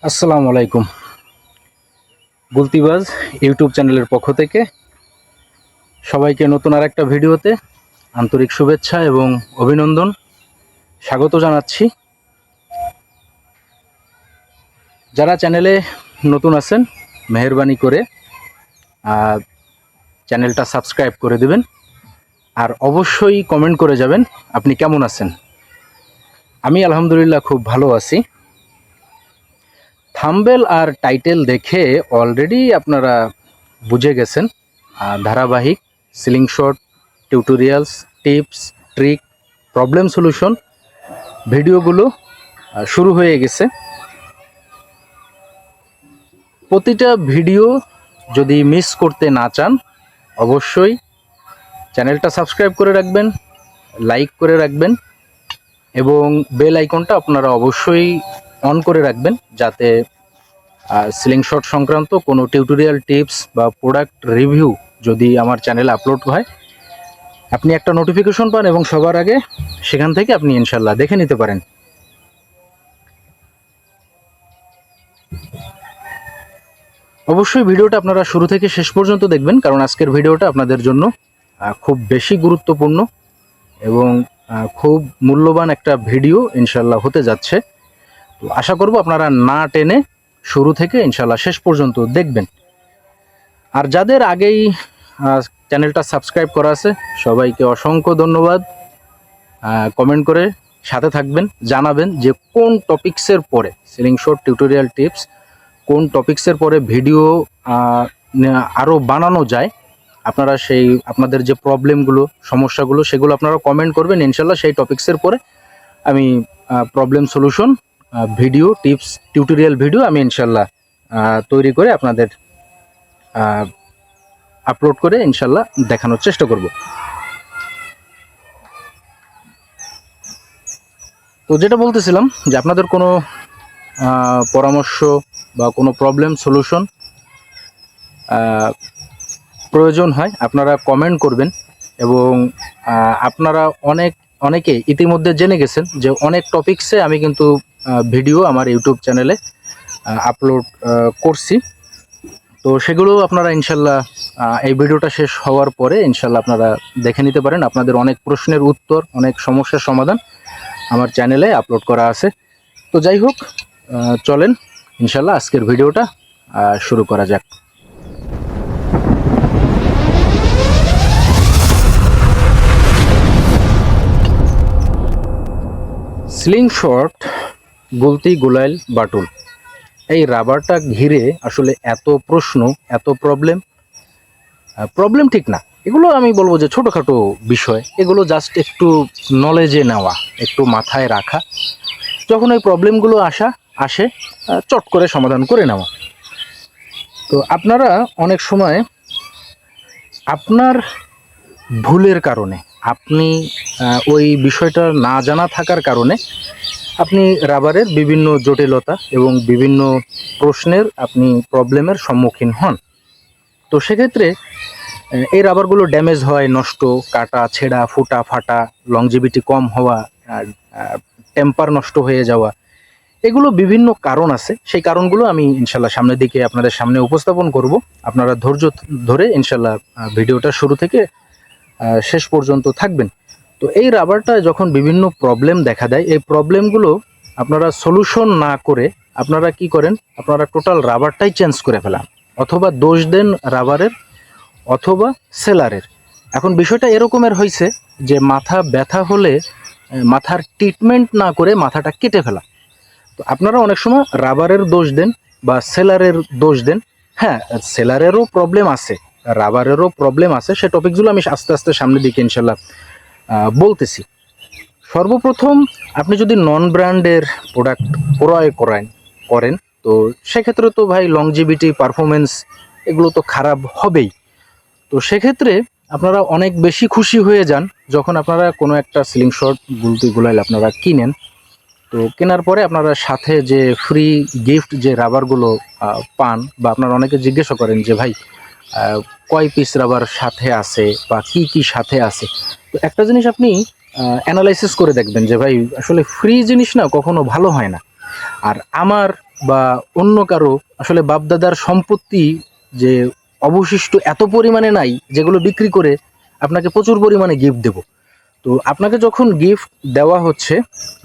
আসসালামু আলাইকুম। গুলতিবাজ ইউটিউব চ্যানেলের পক্ষ থেকে সবাইকে নতুন আর একটা ভিডিওতে আন্তরিক শুভেচ্ছা এবং অভিনন্দন স্বাগত জানাচ্ছি। যারা চ্যানেলে নতুন আছেন মেহেরবানি করে চ্যানেলটা সাবস্ক্রাইব করে দেবেন আর অবশ্যই কমেন্ট করে যাবেন আপনি কেমন আছেন। আমি আলহামদুলিল্লাহ খুব ভালো আছি। থাম্বনেল আর টাইটেল দেখে অলরেডি আপনারা বুঝে গেছেন ধারাবাহিক ceiling shot tutorials tips trick problem solution ভিডিওগুলো শুরু হয়ে গেছে। প্রতিটা ভিডিও যদি মিস করতে না চান অবশ্যই চ্যানেলটা সাবস্ক্রাইব করে রাখবেন, লাইক করে রাখবেন এবং বেল আইকনটা আপনারা অবশ্যই অন করে রাখবেন যাতে সিলিং শট সংক্রান্ত কোনো টিউটোরিয়াল টিপস বা প্রোডাক্ট রিভিউ যদি আমার চ্যানেলে আপলোড হয় আপনি একটা নোটিফিকেশন পান এবং সবার আগে সেখান থেকে আপনি ইনশাল্লাহ দেখে নিতে পারেন। অবশ্যই ভিডিওটা আপনারা শুরু থেকে শেষ পর্যন্ত দেখবেন, কারণ আজকের ভিডিওটা আপনাদের জন্য খুব বেশি গুরুত্বপূর্ণ এবং খুব মূল্যবান একটা ভিডিও ইনশাল্লাহ হতে যাচ্ছে। তো আশা করব আপনারা না টেনে শুরু থেকে ইনশাল্লাহ শেষ পর্যন্ত দেখবেন। আর যাদের আগেই চ্যানেলটা সাবস্ক্রাইব করা আছে সবাইকে অসংখ্য ধন্যবাদ। কমেন্ট করে সাথে থাকবেন, জানাবেন যে কোন টপিকসের পরে সিলিং শট টিউটোরিয়াল টিপস কোন টপিকসের পরে ভিডিও আরও বানানো যায়। আপনারা সেই আপনাদের যে প্রবলেমগুলো সমস্যাগুলো সেগুলো আপনারা কমেন্ট করবেন, ইনশাল্লাহ সেই টপিকসের পরে আমি problem solution video tips tutorial video আমি ইনশাল্লাহ তৈরি করে আপনাদের আপলোড করে ইনশাল্লাহ দেখানোর চেষ্টা করব। তো যেটা বলতেছিলাম যে আপনাদের কোনো পরামর্শ বা কোনো প্রবলেম সলিউশন প্রয়োজন হয় আপনারা কমেন্ট করবেন এবং আপনারা অনেকে ইতিমধ্যে জেনে গেছেন যে অনেক টপিকসে আমি কিন্তু ভিডিও আমার ইউটিউব চ্যানেলে আপলোড করছি। তো সেগুলো আপনারা ইনশাল্লাহ এই ভিডিওটা শেষ হওয়ার পরে ইনশাল্লাহ আপনারা দেখে নিতে পারেন। আপনাদের অনেক প্রশ্নের উত্তর অনেক সমস্যার সমাধান আমার চ্যানেলে আপলোড করা আছে। তো যাই হোক, চলেন ইনশাল্লাহ আজকের ভিডিওটা শুরু করা যাক। সিলিং শট গুলতি গুলাইল বাটুল এই রাবারটা ঘিরে আসলে এত প্রশ্ন এত প্রবলেম ঠিক না, এগুলো আমি বলবো যে ছোটোখাটো বিষয়, এগুলো জাস্ট একটু নলেজে নেওয়া, একটু মাথায় রাখা, যখন ওই প্রবলেমগুলো আসে চট করে সমাধান করে নেওয়া। তো আপনারা অনেক সময় আপনার ভুলের কারণে আপনি ওই বিষয়টা না জানা থাকার কারণে আপনি রাবারের বিভিন্ন জটিলতা এবং বিভিন্ন প্রশ্নের আপনি প্রবলেমের সম্মুখীন হন। তো সেক্ষেত্রে এই রাবারগুলো ড্যামেজ হয়, নষ্ট, কাটা, ছেঁড়া, ফুটা, ফাটা, লংজিভিটি কম হওয়া, টেম্পার নষ্ট হয়ে যাওয়া, এগুলো বিভিন্ন কারণ আছে। সেই কারণগুলো আমি ইনশাল্লাহ সামনের দিকে আপনাদের সামনে উপস্থাপন করব। আপনারা ধৈর্য ধরে ইনশাল্লাহ ভিডিওটা শুরু থেকে শেষ পর্যন্ত থাকবেন। তো এই রাবারটা যখন বিভিন্ন প্রবলেম দেখা দেয়, এই প্রবলেমগুলো আপনারা সলিউশন না করে আপনারা কি করেন, আপনারা টোটাল রাবারটাই চেঞ্জ করে ফেলান, অথবা দোষ দেন রাবারের অথবা সেলারের। এখন বিষয়টা এরকমের হয়েছে যে মাথা ব্যথা হলে মাথার ট্রিটমেন্ট না করে মাথাটা কেটে ফেলা। তো আপনারা অনেক সময় রাবারের দোষ দেন বা সেলারের দোষ দেন। হ্যাঁ, সেলারেরও প্রবলেম আছে, রাবারেরও প্রবলেম আছে, সে টপিকগুলো আমি আস্তে আস্তে সামনের দিকে ইনশাল্লাহ বলতেছি। সর্বপ্রথম আপনি যদি নন ব্র্যান্ডের প্রোডাক্ট ক্রয় করেন তো সেক্ষেত্রে তো ভাই লংজিভিটি পারফরমেন্স এগুলো তো খারাপ হবেই। তো সেক্ষেত্রে আপনারা অনেক বেশি খুশি হয়ে যান যখন আপনারা কোনো একটা সিলিং শট গুলতি গুলাইল আপনারা কিনেন। তো কেনার পরে আপনারা সাথে যে ফ্রি গিফট যে রাবারগুলো পান, বা আপনারা অনেকে জিজ্ঞাসা করেন যে ভাই কয় পিস রাবার সাথে আছে বা কি কি সাথে আছে। তো একটা জিনিস আপনি অ্যানালাইসিস করে দেখবেন যে ভাই আসলে ফ্রি জিনিস না কখনো ভালো হয় না। আর আমার বা অন্য কারো আসলে বাপদাদার সম্পত্তি যে অবশিষ্ট এত পরিমাণে নাই যেগুলো বিক্রি করে আপনাকে প্রচুর পরিমাণে গিফট দেব। তো আপনাকে যখন গিফট দেওয়া হচ্ছে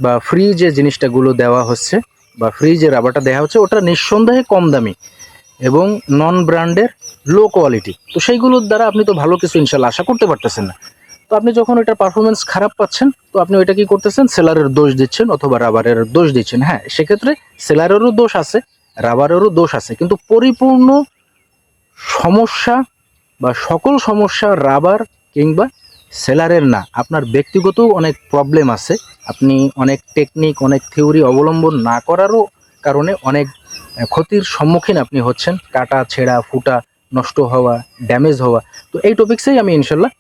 বা ফ্রি যে জিনিসটাগুলো দেওয়া হচ্ছে বা ফ্রি যে রাবারটা দেওয়া হচ্ছে ওটা নিঃসন্দেহে কম দামি এবং নন ব্র্যান্ডের লো কোয়ালিটি। তো সেইগুলোর দ্বারা আপনি তো ভালো কিছু ইনশাল্লাহ আশা করতে পারতেছেন না। তো আপনি যখন এটার পারফরমেন্স খারাপ পাচ্ছেন তো আপনি ওইটা কি করতেছেন, সেলারের দোষ দিচ্ছেন অথবা রাবারের দোষ দিচ্ছেন। হ্যাঁ, সেক্ষেত্রে সেলারেরও দোষ আছে, রাবারেরও দোষ আছে, কিন্তু পরিপূর্ণ সমস্যা বা সকল সমস্যা রাবার কিংবা সেলারের না, আপনার ব্যক্তিগত অনেক প্রবলেম আছে। আপনি অনেক টেকনিক অনেক থিওরি অবলম্বন না করারও কারণে অনেক ক্ষতির সম্মুখীন আপনি হচ্ছেন, কাটা ছেঁড়া ফুটা নষ্ট হওয়া ড্যামেজ হওয়া। তো এই টপিক্সেই আমি ইনশাল্লাহ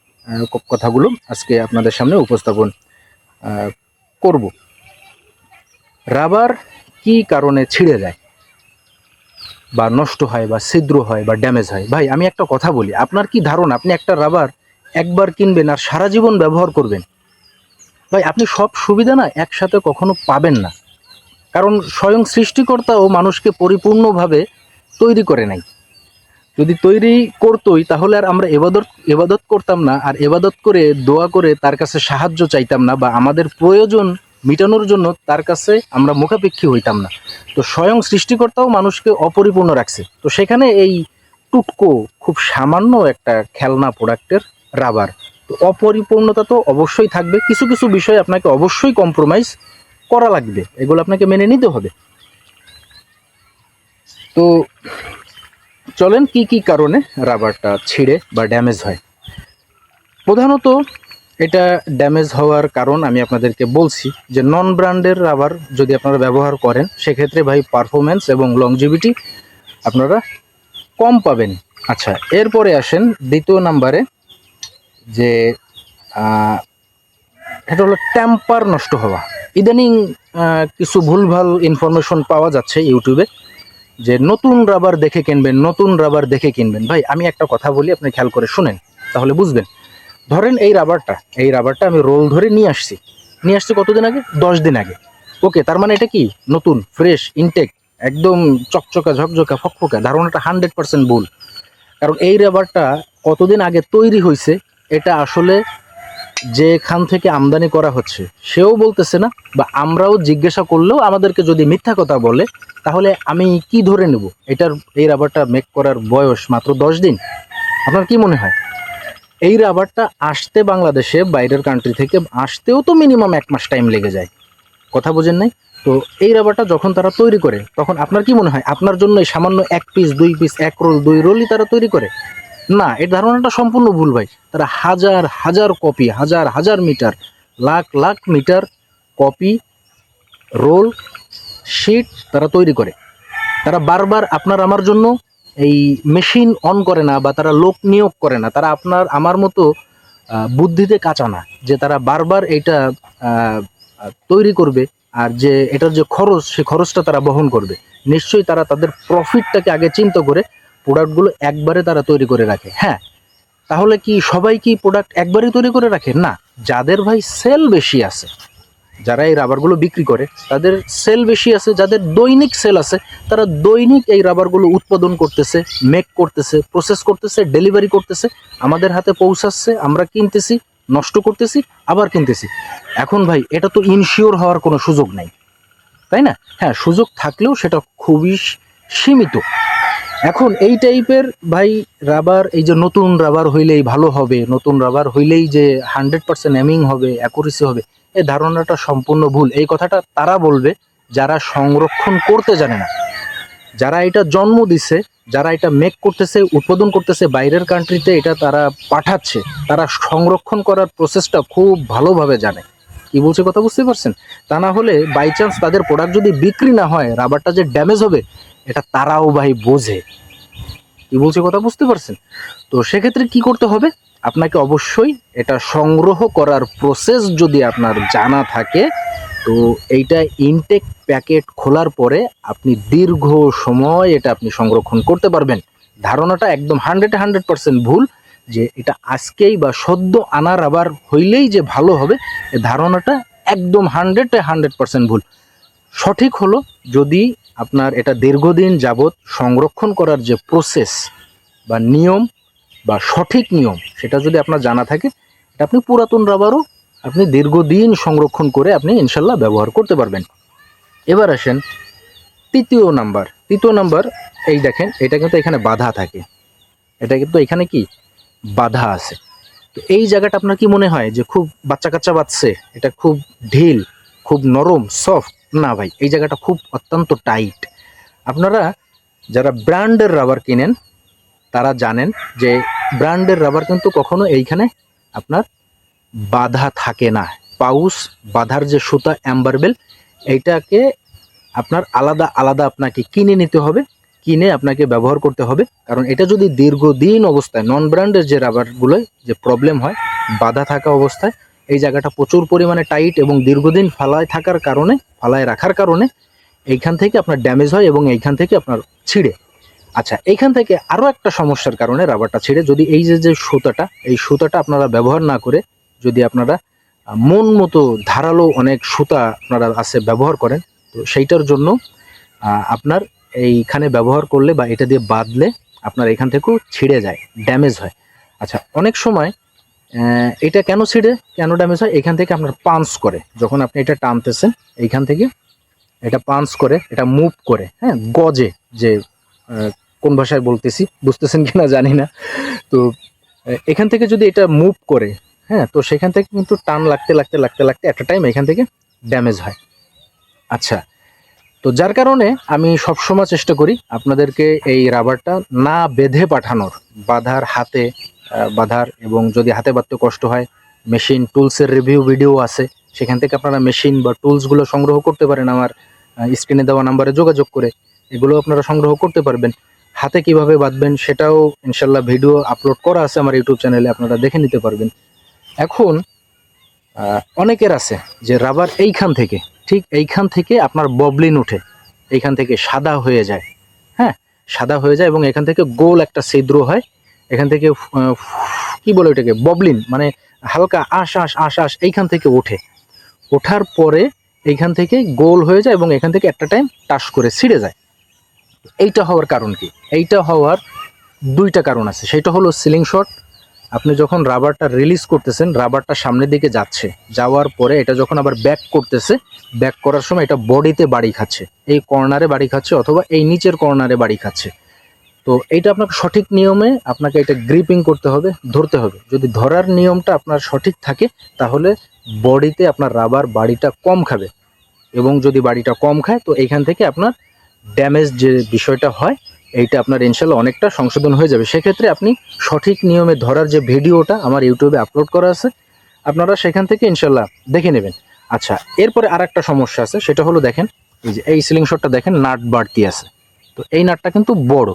কথাগুলো আজকে আপনাদের সামনে উপস্থাপন করব। রাবার কি কারণে ছিঁড়ে যায় বা নষ্ট হয় বা ছিদ্র হয় বা ড্যামেজ হয়? ভাই আমি একটা কথা বলি, আপনার কি ধারণা আপনি একটা রাবার একবার কিনবেন আর সারা জীবন ব্যবহার করবেন? ভাই আপনি সব সুবিধা না একসাথে কখনো পাবেন না, কারণ স্বয়ং সৃষ্টিকর্তাও মানুষকে পরিপূর্ণভাবে তৈরি করে নাই। যদি তৈরি করতোই তাহলে আর আমরা এবাদত করতাম না, আর এবাদত করে দোয়া করে তার কাছে সাহায্য চাইতাম না, বা আমাদের প্রয়োজন মিটানোর জন্য তার কাছে আমরা মুখাপেক্ষী হইতাম না। তো স্বয়ং সৃষ্টিকর্তাও মানুষকে অপরিপূর্ণ রাখছে। তো সেখানে এই টুটকো খুব সামান্য একটা খেলনা প্রোডাক্টের রাবার, তো অপরিপূর্ণতা তো অবশ্যই থাকবে। কিছু কিছু বিষয় আপনাকে অবশ্যই কম্প্রোমাইজ করা লাগবে, এগুলো আপনাকে মেনে নিতে হবে। তো চলেন কি কি কারণে রাবারটা ছিঁড়ে বা ড্যামেজ হয়। প্রধানত এটা ড্যামেজ হওয়ার কারণ আমি আপনাদেরকে বলছি যে নন ব্র্যান্ডের রাবার যদি আপনারা ব্যবহার করেন সেক্ষেত্রে ভাই পারফরমেন্স এবং লংজিভিটি আপনারা কম পাবেন। আচ্ছা, এরপরে আসেন দ্বিতীয় নাম্বারে, যে এটা হলো টেম্পার নষ্ট হওয়া। ইদানিং কিছু ভুলভাল ইনফরমেশন পাওয়া যাচ্ছে ইউটিউবে যে নতুন রাবার দেখে কিনবেন, নতুন রাবার দেখে কিনবেন। ভাই আমি একটা কথা বলি, আপনি খেয়াল করে শুনেন তাহলে বুঝবেন। ধরেন এই রাবারটা আমি রোল ধরে নিয়ে আসছি কতদিন আগে? 10 দিন আগে। ওকে, তার মানে এটা কি নতুন ফ্রেশ ইনটেক একদম চকচকা ঝকঝকা ফকফকা? ধারণাটা 100% ভুল। কারণ এই রাবারটা কতদিন আগে তৈরি হয়েছে এটা আসলে যেখান থেকে আমদানি করা হচ্ছে সেও বলতেছে না, বা আমরাও জিজ্ঞাসা করলেও আমাদেরকে যদি মিথ্যা কথা বলে তাহলে আমি কি ধরে নেব এই রাবারটা মেক করার বয়স মাত্র 10 দিন? আপনার কি মনে হয়? এই রাবারটা আসতে বাংলাদেশে বাইরের কান্ট্রি থেকে আসতেও তো মিনিমাম 1 মাস টাইম লেগে যায়। কথা বোঝেন নাই? তো এই রাবারটা যখন তারা তৈরি করে তখন আপনার কি মনে হয় আপনার জন্য এই সামান্য 1 পিস 2 পিস 1 রোল 2 রোলই তারা তৈরি করে? না, এই ধারণাটা সম্পূর্ণ ভুল ভাই। তারা হাজার হাজার কপি, হাজার হাজার meter, lakh lakh meter copy, roll, sheet তারা তৈরি করে। তারা বারবার আপনার আমার জন্য এই মেশিন অন করে না, বা তারা লোক নিয়োগ করে না। তারা আপনার আমার মতো বুদ্ধিতে কাঁচা না যে তারা বারবার এটা তৈরি করবে, আর যে এটার যে খরচ সেই খরচটা তারা বহন করবে। নিশ্চয়ই তারা তাদের প্রফিটটাকে আগে চিন্তা করে প্রোডাক্টগুলো একবারে তারা তৈরি করে রাখে। হ্যাঁ, তাহলে কি সবাই কি প্রোডাক্ট একবারই তৈরি করে রাখে? না, যাদের ভাই সেল বেশি আছে, যারা এই রাবারগুলো বিক্রি করে তাদের সেল বেশি আছে, যাদের দৈনিক সেল আছে, তারা দৈনিক এই রাবারগুলো উৎপাদন করতেছে, মেক করতেছে, প্রসেস করতেছে, ডেলিভারি করতেছে, আমাদের হাতে পৌঁছাচ্ছে, আমরা কিনতেছি, নষ্ট করতেছি, আবার কিনতেছি। এখন ভাই এটা তো ইনশিওর হওয়ার কোনো সুযোগ নাই, তাই না? হ্যাঁ, সুযোগ থাকলেও সেটা খুবই সীমিত। এখন এই টাইপের ভাই রাবার, এই যে নতুন রাবার হইলেই ভালো হবে, নতুন রাবার হইলেই যে 100% এমিং হবে, অ্যাকুরেসি হবে, এই ধারণাটা সম্পূর্ণ ভুল। এই কথাটা তারা বলবে যারা সংরক্ষণ করতে জানে না, যারা এটা জন্ম দিছে, যারা এটা মেক করতেছে, উৎপাদন করতেছে বাইরের কান্ট্রিতে, এটা তারা পাঠাচ্ছে, তারা সংরক্ষণ করার প্রসেসটা খুব ভালোভাবে জানে। কি বলছে কথা বুঝতে পারছেন? তা না হলে বাই চান্স তাদের প্রোডাক্ট যদি বিক্রি না হয়, রাবারটা যে ড্যামেজ হবে এটা তারাও ভাই বোঝে। কি বলছে কথা বুঝতে পারছেন? তো সেক্ষেত্রে কি করতে হবে? আপনাকে অবশ্যই এটা সংগ্রহ করার প্রসেস যদি আপনার জানা থাকে, তো এইটা ইনটেক প্যাকেট খোলার পরে আপনি দীর্ঘ সময় এটা আপনি সংরক্ষণ করতে পারবেন। ধারণাটা একদম 100% ভুল যে এটা আজকেই বা সদ্য আনা রাবার হইলেই যে ভালো হবে, এ ধারণাটা একদম 100% ভুল। সঠিক হলো যদি আপনার এটা দীর্ঘদিন যাবৎ সংরক্ষণ করার যে প্রসেস বা নিয়ম বা সঠিক নিয়ম, সেটা যদি আপনার জানা থাকে, এটা আপনি পুরাতন রাবারও আপনি দীর্ঘদিন সংরক্ষণ করে আপনি ইনশাল্লাহ ব্যবহার করতে পারবেন। এবার আসেন তৃতীয় নাম্বার। এই দেখেন, এটা কিন্তু এখানে বাধা থাকে, এটা কিন্তু এখানে কি বাধা আছে। তো এই জায়গাটা আপনার কি মনে হয় যে খুব বাচ্চা কাচ্চা বাজছে, এটা খুব ঢিল, খুব নরম সফট? না ভাই, এই জায়গাটা খুব অত্যন্ত টাইট। আপনারা যারা ব্র্যান্ডের রাবার কিনেন তারা জানেন যে ব্র্যান্ডের রাবার কিন্তু কখনো এইখানে আপনার বাধা থাকে না। পাউস বাধার যে সুতা অ্যাম্বারবেল, এইটাকে আপনার আলাদা আলাদা আপনাকে কিনে নিতে হবে, কিনে আপনাকে ব্যবহার করতে হবে। কারণ এটা যদি দীর্ঘদিন অবস্থায়, নন ব্র্যান্ডের যে রাবারগুলোয় যে প্রবলেম হয় বাধা থাকা অবস্থায়, এই জায়গাটা প্রচুর পরিমাণে টাইট এবং দীর্ঘদিন ফালায় রাখার কারণে এইখান থেকে আপনার ড্যামেজ হয় এবং এইখান থেকে আপনার ছিঁড়ে। আচ্ছা, এইখান থেকে আরও একটা সমস্যার কারণে রাবারটা ছিঁড়ে, যদি এই যে সুতাটা, এই সুতাটা আপনারা ব্যবহার না করে যদি আপনারা মন মতো ধারালো অনেক সুতা আপনারা আছে ব্যবহার করেন, তো সেইটার জন্য আপনার এইখানে ব্যবহার করলে বা এটা দিয়ে বাঁধলে আপনার এখান থেকেও ছিঁড়ে যায়, ড্যামেজ হয়। আচ্ছা, অনেক সময় এটা কেন ছিঁড়ে, কেন ড্যামেজ হয়? এখান থেকে আপনার পাঞ্চ করে, যখন আপনি এটা টানতেছেন এইখান থেকে এটা পাঞ্চ করে, এটা মুভ করে, হ্যাঁ, গজে, যে কোন ভাষায় বলতেছি বুঝতেছেন কিনা জানি না। তো এখান থেকে যদি এটা মুভ করে, হ্যাঁ, তো সেখান থেকে কিন্তু টান লাগতে লাগতে লাগতে লাগতে একটা টাইম এখান থেকে ড্যামেজ হয়। আচ্ছা, তো যার কারণে আমি সবসময় চেষ্টা করি আপনাদেরকে এই রাবারটা না বেঁধে পাঠানোর, বাঁধার, এবং যদি হাতে বাঁধতে কষ্ট হয়, মেশিন টুলসের রিভিউ ভিডিও আছে, সেখান থেকে আপনারা মেশিন বা টুলসগুলো সংগ্রহ করতে পারেন আমার স্ক্রিনে দেওয়া নাম্বারে যোগাযোগ করে, এগুলো আপনারা সংগ্রহ করতে পারবেন। হাতে কিভাবে বাঁধবেন সেটাও ইনশাল্লাহ ভিডিও আপলোড করা আছে আমার ইউটিউব চ্যানেলে, আপনারা দেখে নিতে পারবেন। এখন অনেকের আছে যে রাবার ঠিক এইখান থেকে আপনার ববলিন উঠে, এইখান থেকে সাদা হয়ে যায়, হ্যাঁ, সাদা হয়ে যায় এবং এখান থেকে গোল একটা ছিদ্র হয়, এখান থেকে কি বলে ওইটাকে, ববলিন, মানে হালকা আশ এইখান থেকে ওঠার পরে এইখান থেকে গোল হয়ে যায় এবং এখান থেকে একটা টাইম টাস করে ছিঁড়ে যায়। এইটা হওয়ার কারণ কি? এইটা হওয়ার দুইটা কারণ আছে। সেটা হলো সিলিং শট। আপনি যখন রাবারটা রিলিজ করতেছেন, রাবারটা সামনের দিকে যাওয়ার পরে এটা যখন আবার ব্যাক করতেছে, ব্যাক করার সময় এটা বডিতে বাড়ি খাচ্ছে, এই কর্নারে বাড়ি খাচ্ছে অথবা এই নিচের কর্নারে বাড়ি খাচ্ছে। তো এইটা আপনাকে সঠিক নিয়মে আপনাকে এটা গ্রিপিং করতে হবে, ধরতে হবে। যদি ধরার নিয়মটা আপনার সঠিক থাকে তাহলে বডিতে আপনার রাবার বাড়িটা কম খাবে, এবং যদি বাড়িটা কম খায় তো এইখান থেকে আপনার ড্যামেজ যে বিষয়টা হয় এইটা আপনার ইনশাল্লাহ অনেকটা সংশোধন হয়ে যাবে। সেক্ষেত্রে আপনি সঠিক নিয়মে ধরার যে ভিডিওটা আমার ইউটিউবে আপলোড করা আছে, আপনারা সেখান থেকে ইনশাল্লাহ দেখে নেবেন। আচ্ছা, এরপরে আর একটা সমস্যা আছে, সেটা হলো দেখেন এই যে এই সিলিং শটটা দেখেন নাট বাড়তি আছে, তো এই নাটটা কিন্তু বড়।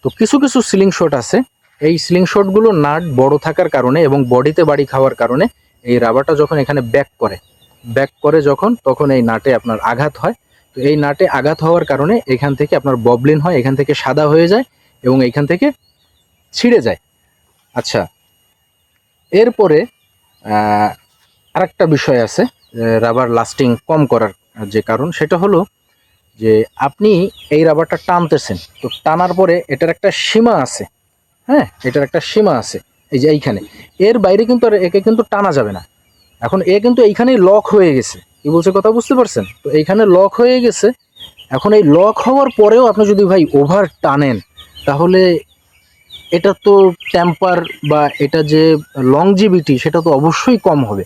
তো কিছু কিছু সিলিং শট আছে, এই সিলিং শটগুলো নাট বড় থাকার কারণে এবং বডিতে বাড়ি খাওয়ার কারণে এই রাবারটা যখন এখানে ব্যাক করে যখন, তখন এই নাটে আপনার আঘাত হয়। তো এই নাটে আঘাত হওয়ার কারণে এখান থেকে আপনার ববলিন হয়, এখান থেকে সাদা হয়ে যায় এবং এইখান থেকে ছিঁড়ে যায়। আচ্ছা, এরপরে আরেকটা বিষয় আছে রাবার লাস্টিং কম করার যে কারণ, সেটা হলো যে আপনি এই রাবারটা টানতেছেন, তো টানার পরে এটার একটা সীমা আছে, হ্যাঁ, এটার একটা সীমা আছে, এই যে এইখানে, এর বাইরে কিন্তু আর একে কিন্তু টানা যাবে না। এখন এ কিন্তু এইখানেই লক হয়ে গেছে, কি বলছে কথা বুঝতে পারছেন? তো এইখানে লক হয়ে গেছে। এখন এই লক হওয়ার পরেও আপনি যদি ভাই ওভার টানেন, তাহলে এটা তো টেম্পার বা এটা যে লংজিভিটি সেটা তো অবশ্যই কম হবে।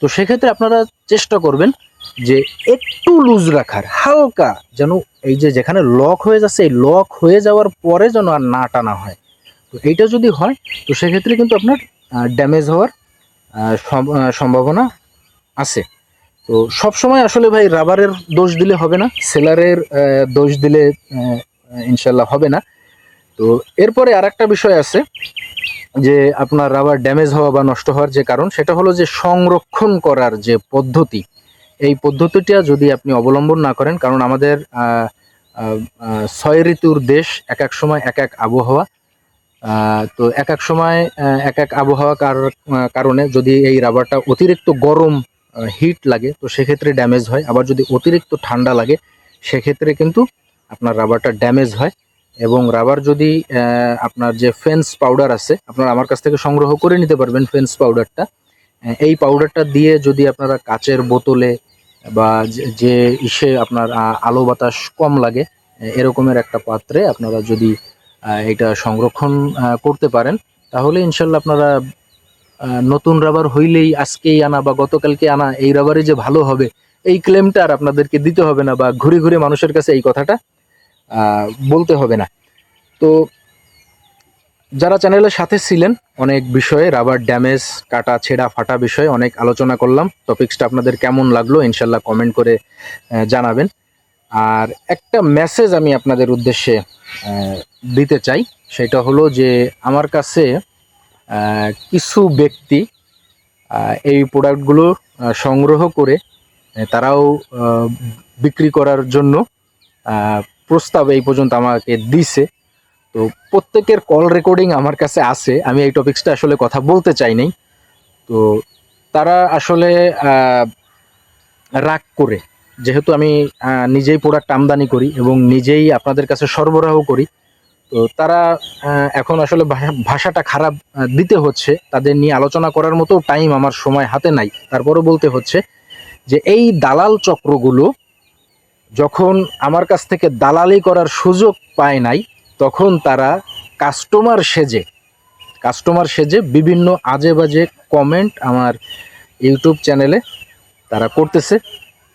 তো সেক্ষেত্রে আপনারা চেষ্টা করবেন যে একটু লুজ রাখার, হালকা, যেন এই যে যেখানে লক হয়ে যাচ্ছে এই লক হয়ে যাওয়ার পরে যেন আর না টানা হয়। তো এইটা যদি হয় তো সেক্ষেত্রে কিন্তু আপনার ড্যামেজ হওয়ার সম্ভাবনা আছে। তো সবসময় আসলে ভাই রাবারের দোষ দিলে হবে না, সেলারের দোষ দিলে ইনশাল্লাহ হবে না। তো এরপরে আর একটা বিষয় আছে যে আপনার রাবার ড্যামেজ হওয়া বা নষ্ট হওয়ার যে কারণ, সেটা হলো যে সংরক্ষণ করার যে পদ্ধতি, এই পদ্ধতিটা যদি আপনি অবলম্বন না করেন, কারণ আমাদের 6 ঋতুর দেশ, এক এক সময় এক এক আবহাওয়া, তো এক এক সময় এক এক আবহাওয়া কারণে যদি এই রাবারটা অতিরিক্ত গরম হিট লাগে তো সেক্ষেত্রে ড্যামেজ হয়, আবার যদি অতিরিক্ত ঠান্ডা লাগে সেক্ষেত্রে কিন্তু আপনার রাবারটা ড্যামেজ হয়। এবং রাবার যদি আপনার যে ফেন্স পাউডার আছে, আপনারা আমার কাছ থেকে সংগ্রহ করে নিতে পারবেন ফেন্স পাউডারটা। এই পাউডারটা দিয়ে যদি আপনারা কাচের বোতলে বা যে ইসে আপনার আলো বাতাস কম লাগে এরকমের একটা পাত্রে আপনারা যদি এটা সংরক্ষণ করতে পারেন, তাহলে ইনশাল্লাহ আপনারা নতুন রাবার হইলেই আজকেই আনা বা গতকালকে আনা এই রাবারই যে ভালো হবে এই ক্লেমটা আর আপনাদেরকে দিতে হবে না, বা ঘুরে ঘুরে মানুষের কাছে এই কথাটা বলতে হবে না। তো যারা চ্যানেলের সাথে ছিলেন, অনেক বিষয়ে রাবার ড্যামেজ, কাটা ছেঁড়া ফাটা বিষয়ে অনেক আলোচনা করলাম। টপিক্সটা আপনাদের কেমন লাগলো ইনশাল্লাহ কমেন্ট করে জানাবেন। আর একটা মেসেজ আমি আপনাদের উদ্দেশ্যে দিতে চাই, সেটা হলো যে আমার কাছে কিছু ব্যক্তি এই প্রোডাক্টগুলো সংগ্রহ করে তারাও বিক্রি করার জন্য প্রস্তাব এই পর্যন্ত আমাকে দিছে। তো প্রত্যেকের কল রেকর্ডিং আমার কাছে আছে, আমি এই টপিক্সটা আসলে কথা বলতে চাই নাই। তো তারা আসলে রাগ করে, যেহেতু আমি নিজেই প্রোডাক্ট আমদানি করি এবং নিজেই আপনাদের কাছে সরবরাহ করি, তো তারা এখন আসলে ভাষাটা খারাপ দিতে হচ্ছে, তাদের নিয়ে আলোচনা করার মতো টাইম আমার সময় হাতে নাই। তারপরও বলতে হচ্ছে যে এই দালাল চক্রগুলো যখন আমার কাছ থেকে দালালি করার সুযোগ পায় নাই, তখন তারা কাস্টমার সেজে বিভিন্ন আজে বাজে কমেন্ট আমার ইউটিউব চ্যানেলে তারা করতেছে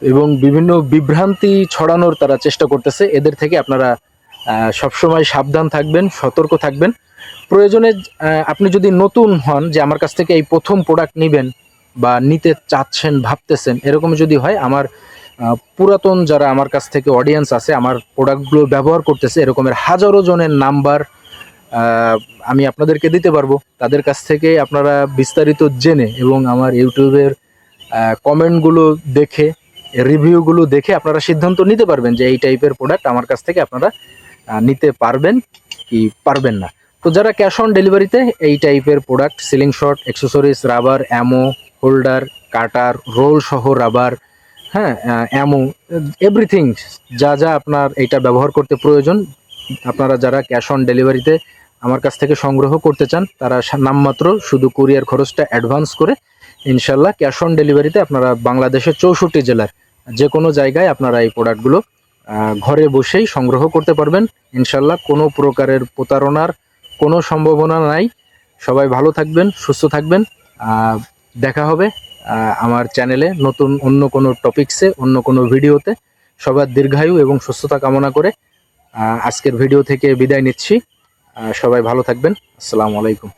এবং বিভিন্ন বিভ্রান্তি ছড়ানোর তারা চেষ্টা করতেছে। এদের থেকে আপনারা সবসময় সাবধান থাকবেন, সতর্ক থাকবেন। প্রয়োজনে আপনি যদি নতুন হন, যে আমার কাছ থেকে এই প্রথম প্রোডাক্ট নেবেন বা নিতে চাচ্ছেন, ভাবতেছেন, এরকম যদি হয়, আমার পুরাতন যারা আমার কাছ থেকে অডিয়েন্স আছে, আমার প্রোডাক্টগুলো ব্যবহার করতেছে, এরকমের হাজারো জনের নাম্বার আমি আপনাদেরকে দিতে পারবো। তাদের কাছ থেকে আপনারা বিস্তারিত জেনে এবং আমার ইউটিউবের কমেন্টগুলো দেখে, রিভিউগুলো দেখে আপনারা সিদ্ধান্ত নিতে পারবেন যে এই টাইপের প্রোডাক্ট আমার কাছ থেকে আপনারা নিতে পারবেন কি পারবেন না। তো যারা ক্যাশ অন ডেলিভারিতে এই টাইপের প্রোডাক্ট, সিলিং শট, অ্যাক্সেসরিজ, রাবার, অ্যামো, হোল্ডার, কাটার, রোল সহ রাবার, হ্যাঁ, অ্যামো, এভরিথিং যা যা আপনার এটা ব্যবহার করতে প্রয়োজন, আপনারা যারা ক্যাশ অন ডেলিভারিতে আমার কাছ থেকে সংগ্রহ করতে চান, তারা নামমাত্র শুধু কুরিয়ার খরচটা অ্যাডভান্স করে ইনশাল্লাহ ক্যাশ অন ডেলিভারিতে আপনারা বাংলাদেশের 64 জেলার যে কোনো জায়গায় আপনারা এই প্রোডাক্টগুলো ঘরে বসেই সংগ্রহ করতে পারবেন ইনশাল্লাহ। কোনো প্রকারের প্রতারণার কোনো সম্ভাবনা নাই। সবাই ভালো থাকবেন, সুস্থ থাকবেন। দেখা হবে আমার চ্যানেলে নতুন অন্য কোনো টপিক্সে, অন্য কোনো ভিডিওতে। সবার দীর্ঘায়ু এবং সুস্থতা কামনা করে আজকের ভিডিও থেকে বিদায় নিচ্ছি। সবাই ভালো থাকবেন। আসসালামু আলাইকুম।